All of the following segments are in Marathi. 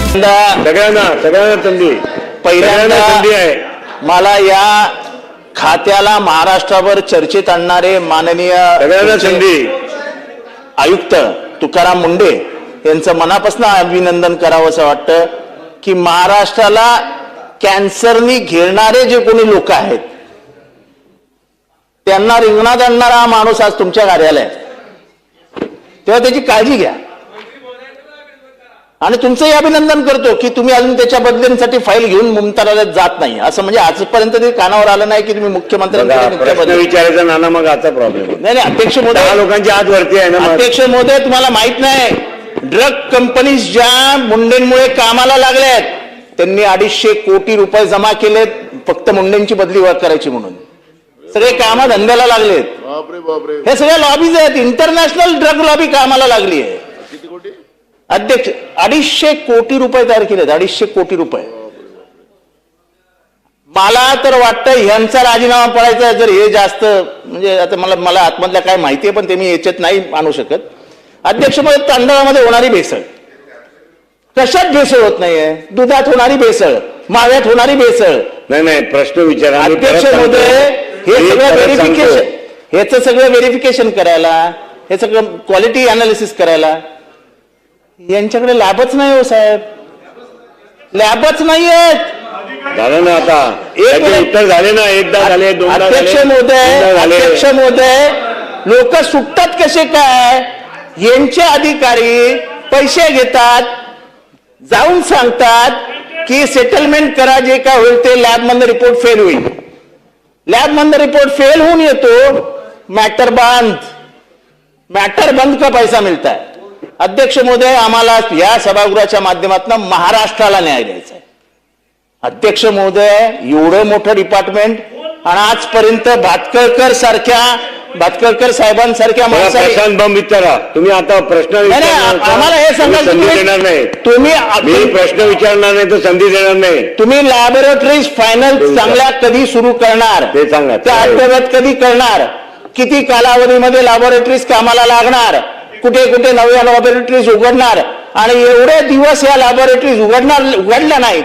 सगळ्यांना संधी, पहिल्यांदा संधी आहे. मला या खात्याला महाराष्ट्रावर चर्चेत आणणारे माननीय संधी आयुक्त तुकाराम मुंढे यांचं मनापासून अभिनंदन करावं असं वाटतं की महाराष्ट्राला कॅन्सरनी घेणारे जे कोणी लोक आहेत त्यांना रिंगणात आणणारा हा माणूस आज तुमच्या कार्यालयात, तेव्हा त्याची काळजी घ्या. आणि तुमचंही अभिनंदन करतो की तुम्ही अजून त्याच्या बदल्यांसाठी फाईल घेऊन मंत्रालयात जात नाही. असं म्हणजे आजपर्यंत ते कानावर आलं नाही की तुम्ही मुख्यमंत्र्यांकडे विचारायचा नाना, मग आता प्रॉब्लेम नाही. अध्यक्ष महोदय, लोकांची आज वरती आहे ना. अध्यक्ष महोदय, तुम्हाला माहित नाही ड्रग कंपनीज ज्या मुंडेंमुळे कामाला लागल्यात त्यांनी 250 कोटी रुपये जमा केलेत फक्त मुंडेंची बदली करायची म्हणून. सगळे कामा धंद्याला लागलेत. हे सगळ्या लॉबीज आहेत. इंटरनॅशनल ड्रग लॉबी कामाला लागली आहे. अध्यक्ष 250 कोटी रुपये तयार केलेत. 250 कोटी रुपये. मला तर वाटतं ह्यांचा राजीनामा पडायचा जर हे जास्त म्हणजे आता मला आतमधल्या काय माहिती आहे पण ते मी याच्यात नाही आणू शकत. अध्यक्ष महोदय, तांदळामध्ये होणारी भेसळ कशात भेसळ होत नाहीये? दुधात होणारी भेसळ, माव्यात होणारी भेसळ. नाही प्रश्न विचारा. अध्यक्ष महोदय, हे सगळं व्हेरिफिकेशन, ह्याचं सगळं व्हेरिफिकेशन करायला, हे सगळं क्वालिटी अनालिसिस करायला यांच्याकडे लॅबच नाही हो साहेब, लॅबच नाही आहेत. झालं ना आता एक उत्तर झाले ना, एकदा झाले, दोनदा. अध्यक्ष महोदय, लोक सुटतात कसे काय? यांचे अधिकारी पैसे घेतात, जाऊन सांगतात की सेटलमेंट करा, जे काय होईल ते लॅब मधनं रिपोर्ट फेल होईल. लॅब मधनं रिपोर्ट फेल होऊन येतो, मॅटर बंद का पैसा मिळता है. अध्यक्ष महोदय, आम्हाला या सभागृहाच्या माध्यमातून महाराष्ट्राला न्याय द्यायचा आहे. अध्यक्ष महोदय, एवढं मोठं डिपार्टमेंट आणि आजपर्यंत भातकळकर साहेबांसारख्या प्रशांत बंब विचारा तुम्ही. आता प्रश्न आम्हाला हे सांगा, संधी देणार नाही. तुम्ही प्रश्न विचारणार नाही तर संधी देणार नाही. तुम्ही लॅबोरेटरीज फायनल चांगल्या कधी सुरू करणार ते सांगा. त्या अंतर्गत कधी करणार? किती कालावधीमध्ये लॅबोरेटरीज कामाला लागणार? कुठे कुठे नव्या लॅबोरेटरीज उघडणार? आणि एवढे दिवस या लॅबोरेटरीज उघडल्या नाहीत,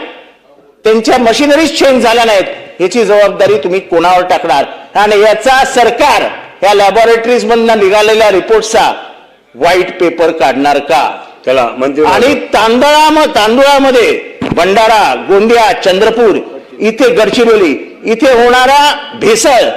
त्यांच्या मशिनरीज चेंज झाल्या नाहीत, याची जबाबदारी तुम्ही कोणावर टाकणार? आणि याचा सरकार या लॅबोरेटरीज मधून निघालेल्या रिपोर्टचा व्हाईट पेपर काढणार का? चला मंत्री. आणि तांदुळामध्ये भंडारा, गोंदिया, चंद्रपूर, इथे गडचिरोली इथे होणारा भेसळ